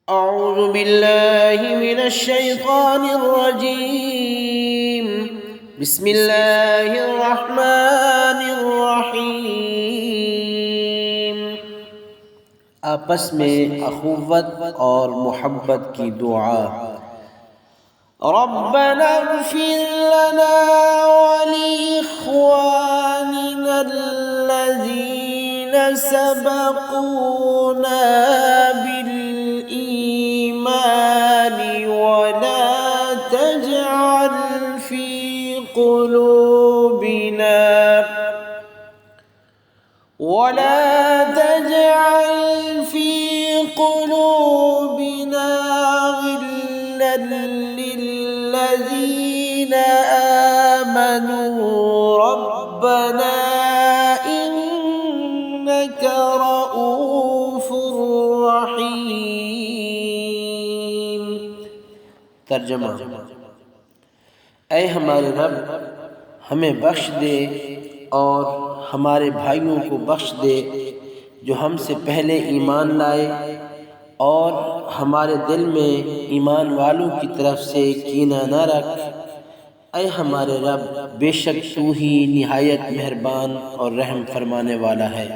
أعوذ بالله من الشيطان الرجيम بسم الله الرحمن الرحيम। आपस में अखुवत और मोहब्बत की दुआ। रब्बना इग़फिर लना वलिइख़वानिना अल्लज़ीना सबक़ूना बिल ईमान वला तजअल फ़ी क़ुलूबिना ग़िल्लन लिल्लज़ीना आमनू रब्बना इन्नका रऊफ़ुर रहीम। तर्जुमा। ऐ हमारे रब, हमें बख्श दे और हमारे भाइयों को बख्श दे जो हमसे पहले ईमान लाए, और हमारे दिल में ईमान वालों की तरफ से कीना न रख। ऐ हमारे रब, बेशक तू ही निहायत मेहरबान और रहम फरमाने वाला है।